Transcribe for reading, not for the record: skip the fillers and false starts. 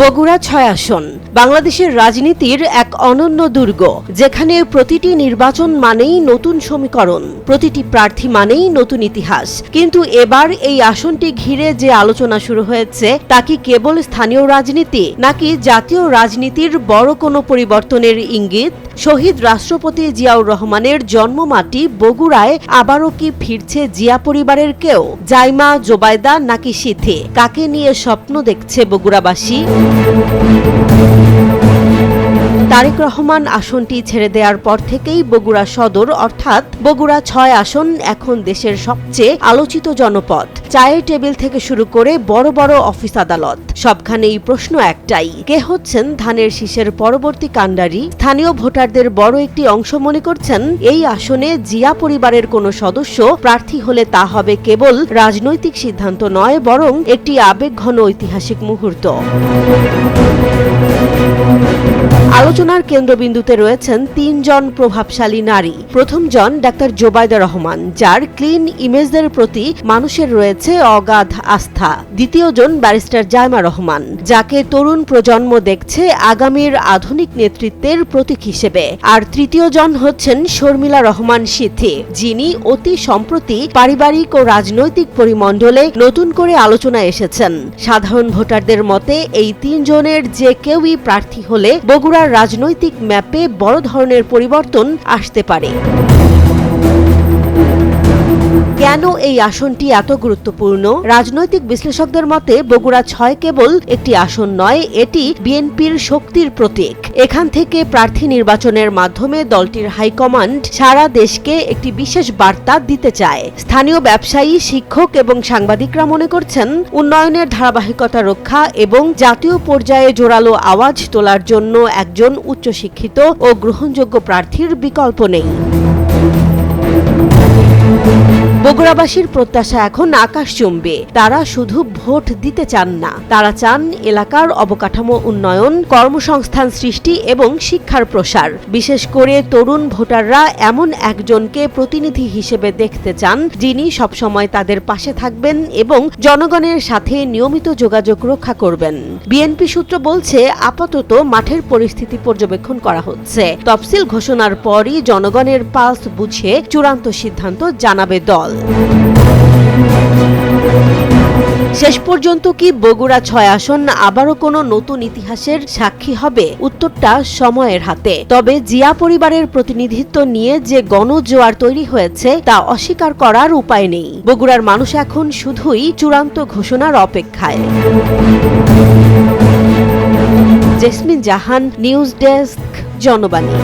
বগুড়া ৬ আসন বাংলাদেশের রাজনীতির এক অনন্য দুর্গ, যেখানে প্রতিটি নির্বাচন মানেই নতুন সমীকরণ, প্রতিটি প্রার্থী মানেই নতুন ইতিহাস। কিন্তু এবার এই আসনটি ঘিরে যে আলোচনা শুরু হয়েছে তা কি কেবল স্থানীয় রাজনীতি, নাকি জাতীয় রাজনীতির বড় কোনো পরিবর্তনের ইঙ্গিত? শহীদ রাষ্ট্রপতি জিয়াউর রহমানের জন্মমাটি বগুড়ায় আবারও কি ফিরছে জিয়া পরিবারের কেউ? জাইমা, জোবায়দা নাকি সিথি? কাকে নিয়ে স্বপ্ন দেখছে বগুড়াবাসী? তারেক রহমান আসনটি ছেড়ে দেওয়ার পর থেকেই বগুড়া সদর অর্থাৎ বগুড়া ৬ আসন এখন দেশের সবচেয়ে আলোচিত জনপদ। চায়ের টেবিল থেকে শুরু করে বড় বড় অফিস আদালত, সবখানেই প্রশ্ন একটাই, কে হচ্ছেন ধানের শীষের পরবর্তী কাণ্ডারি? স্থানীয় ভোটারদের বড় একটি অংশ মনে করছেন এই আসনে জিয়া পরিবারের কোনো সদস্য প্রার্থী হলে তা হবে কেবল রাজনৈতিক সিদ্ধান্ত নয়, বরং একটি আবেগঘন ঐতিহাসিক মুহূর্ত। আলোচনার কেন্দ্রবিন্দুতে রয়েছেন ৩ জন প্রভাবশালী নারী। প্রথমজন ডাক্তার জোবায়দা রহমান, যার ক্লিন ইমেজের প্রতি মানুষের রয়েছে অগাধ আস্থা। দ্বিতীয়জন ব্যারিস্টার জাইমা রহমান, যাকে তরুণ প্রজন্ম দেখছে আগামীর আধুনিক নেতৃত্বের প্রতীক হিসেবে। আর তৃতীয়জন হচ্ছেন শর্মিলা রহমান সিথি, যিনি অতি সম্প্রতি পারিবারিক ও রাজনৈতিক পরিমণ্ডলে নতুন করে আলোচনায় এসেছেন। সাধারণ ভোটারদের মতে এই ৩ জনের যে কেউই প্রার্থী হলে বগুড়ার রাজনৈতিক ম্যাপে বড় ধরনের পরিবর্তন আসতে পারে। কেন এই আসনটি এত গুরুত্বপূর্ণ? রাজনৈতিক বিশ্লেষকদের মতে বগুড়া ৬ কেবল একটি আসন নয়, এটি বিএনপির শক্তির প্রতীক। এখান থেকে প্রার্থী নির্বাচনের মাধ্যমে দলটির হাইকমান্ড সারা দেশকে একটি বিশেষ বার্তা দিতে চায়। স্থানীয় ব্যবসায়ী, শিক্ষক এবং সাংবাদিকরা মনে করছেন উন্নয়নের ধারাবাহিকতা রক্ষা এবং জাতীয় পর্যায়ে জোরালো আওয়াজ তোলার জন্য একজন উচ্চশিক্ষিত ও গ্রহণযোগ্য প্রার্থীর বিকল্প নেই। বগুড়াবাসীর প্রত্যাশা এখন আকাশচুম্বী। তারা শুধু ভোট দিতে চান না, তারা চান এলাকার অবকাঠামো উন্নয়ন, কর্মসংস্থান সৃষ্টি এবং শিক্ষার প্রসার। বিশেষ করে তরুণ ভোটাররা এমন একজনকে প্রতিনিধি হিসেবে দেখতে চান, যিনি সবসময় তাদের পাশে থাকবেন এবং জনগণের সাথে নিয়মিত যোগাযোগ রক্ষা করবেন। বিএনপি সূত্র বলছে, আপাতত মাঠের পরিস্থিতি পর্যবেক্ষণ করা হচ্ছে। তফসিল ঘোষণার পরই জনগণের পালস বুঝে চূড়ান্ত সিদ্ধান্ত জানাবে দল। শেষ পর্যন্ত কি বগুড়া ৬ আসন আবারও কোনো নতুন ইতিহাসের সাক্ষী হবে? উত্তরটা সময়ের হাতে। তবে জিয়া পরিবারের প্রতিনিধিত্ব নিয়ে যে গণজোয়ার তৈরি হয়েছে তা অস্বীকার করার উপায় নেই। বগুড়ার মানুষ এখন শুধুই চূড়ান্ত ঘোষণার অপেক্ষায়। জেসমিন জাহান, নিউজ ডেস্ক, জনবাণী।